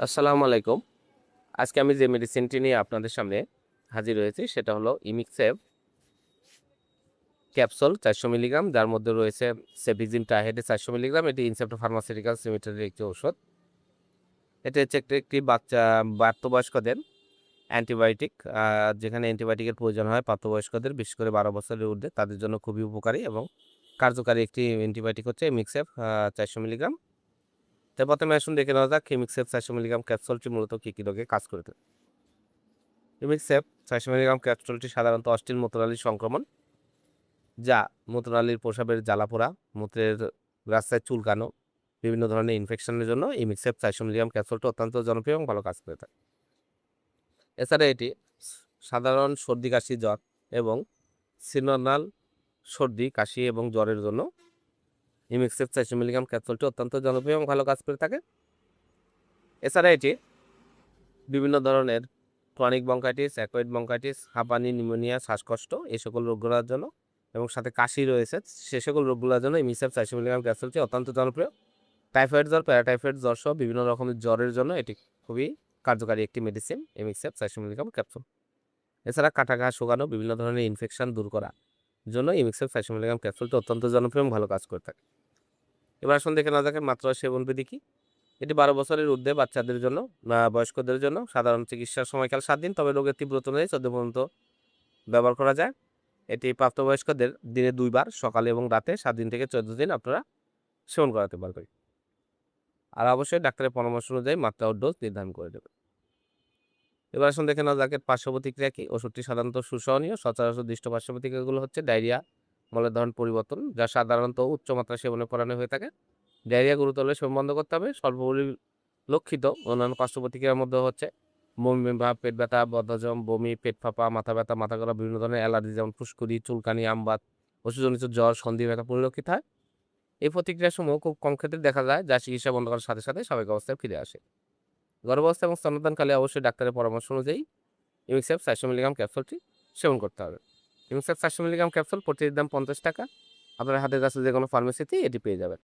আসসালামু আলাইকুম। আজকে আমি যে মেডিসিনটি নিয়ে আপনাদের সামনে হাজির হয়েছি সেটা হলো ইমিকসেভ ক্যাপসুল ৪০০ মিলিগ্রাম, যার মধ্যে রয়েছে সেফিজিন টাইহেডে ৪০০ মিলিগ্রাম। এটি ইনসেপ্টো ফার্মাসিউটিক্যালস লিমিটেডের একটি ঔষধ। এটা হচ্ছে একটি প্রাপ্তবয়স্কদের অ্যান্টিবায়োটিক। যেখানে অ্যান্টিবায়োটিকের প্রয়োজন হয় প্রাপ্তবয়স্কদের, বিশেষ করে ১২ বছরের ঊর্ধ্বে তাদের জন্য খুবই উপকারী এবং কার্যকারী একটি অ্যান্টিবায়োটিক হচ্ছে ইমিকসেভ ৪০০ মিলিগ্রাম। তো প্রথমে আসুন দেখে নেওয়া যাক ইমিকসেভ ৪০০ মিলিগ্রাম ক্যাপসুলটি মূলত কী রোগে কাজ করে থাকে। ইমিকসেভ ৪০০ মিলিগ্রাম ক্যাপসুলটি সাধারণত অশ্লীল মূত্রনালীর সংক্রমণ, যা মূত্রনালীর প্রস্রাবের জ্বালাপোড়া, মূত্রের রাস্তায় চুলকানো, বিভিন্ন ধরনের ইনফেকশনের জন্য ইমিকসেভ ৪০০ মিলিগ্রাম ক্যাপসুলটি অত্যন্ত জনপ্রিয় এবং ভালো কাজ করে থাকে। এছাড়া এটি সাধারণ সর্দি, কাশি, জ্বর এবং সিজনাল সর্দি, কাশি এবং জ্বরের জন্য ইমিকসেভ ৪০০ মিলিগ্রাম ক্যাপসুলটি অত্যন্ত জনপ্রিয় এবং ভালো কাজ করে থাকে। এছাড়া এটি বিভিন্ন ধরনের ক্রনিক ব্রঙ্কাইটিস, অ্যাকুয়েট ব্রঙ্কাইটিস, হাঁপানি, নিউমোনিয়া, শ্বাসকষ্ট এই সকল রোগগুলোর জন্য এবং সাথে কাশি রয়েছে, সে সকল রোগগুলোর জন্য ইমিকসেভ ৪০০ মিলিগ্রাম ক্যাপসুলটি অত্যন্ত জনপ্রিয়। টাইফয়েড জ্বর, প্যারাটাইফয়েড জ্বর সহ বিভিন্ন রকমের জ্বরের জন্য এটি খুবই কার্যকারী একটি মেডিসিন ইমিকসেভ ৪০০ মিলিগ্রাম ক্যাপসুল। এছাড়া কাটা ঘা শুকানো, বিভিন্ন ধরনের ইনফেকশন দূর করার জন্য ইমিকসেভ ৪০০ মিলিগ্রাম ক্যাপসুলটি অত্যন্ত জনপ্রিয় এবং ভালো কাজ করে থাকে। এবার আসুন দেখে নেওয়া যাক মাত্রা সেবন বিধি কি। এটি ১২ বছরের ঊর্ধ্বে বাচ্চাদের জন্য, বয়স্কদের জন্য সাধারণ চিকিৎসার সময়কাল ৭ দিন, তবে রোগের তীব্রতা অনুযায়ী ১৪ পর্যন্ত ব্যবহার করা যায়। এটি প্রাপ্তবয়স্কদের দিনে ২ বার সকালে এবং রাতে ৭ দিন থেকে ১৪ দিন আপনারা সেবন করাতে পারবেন। আর অবশ্যই ডাক্তারের পরামর্শ অনুযায়ী মাত্রা ও ডোজ নির্ধারণ করে দেবেন। এবার আসুন দেখে নেওয়া যাক এর পার্শ্ব প্রতিক্রিয়া কি। ওষুধটি সাধারণত সুসহনীয়। সচরাচর দৃষ্ট পার্শ্ব প্রতিক্রিয়াগুলো হচ্ছে ডায়রিয়া, মলের ধরন পরিবর্তন, যা সাধারণত উচ্চ মাত্রা সেবনের পরানে হয়ে থাকে। ডায়রিয়া গুরুতর হলে সেবন বন্ধ করতে হবে। স্বল্পপরিলক্ষিত অন্যান্য পার্শ্ব প্রতিক্রিয়ার মধ্যে হচ্ছে বমি ভাব, পেট ব্যথা, বদহজম, বমি, পেট ফাঁপা, মাথা ব্যথা, মাথা ঘোরা, বিভিন্ন ধরনের অ্যালার্জি যেমন ফুসকুড়ি, চুলকানি, আমবাত, ওষুধজনিত জ্বর, সন্ধি ব্যথা পরিলক্ষিত হয়। এই প্রতিক্রিয়াসমূহ খুব কম ক্ষেত্রে দেখা যায়, যা চিকিৎসা বন্ধ করার সাথে সাথে স্বাভাবিক অবস্থায় ফিরে আসে। গর্ভাবস্থা এবং স্তন্যদানকালে অবশ্যই ডাক্তারের পরামর্শ অনুযায়ী ইমিকসেভ ৪০০ মিলিগ্রাম ক্যাপসুলটি সেবন করতে হবে। ইমিকসেভ ৪০০ মিলিগ্রাম ক্যাপসুল প্রতিটির দাম ৳৫০। আপনার হাতের কাছে যেকোনো ফার্মেসিতেই এটি পেয়ে যাবেন।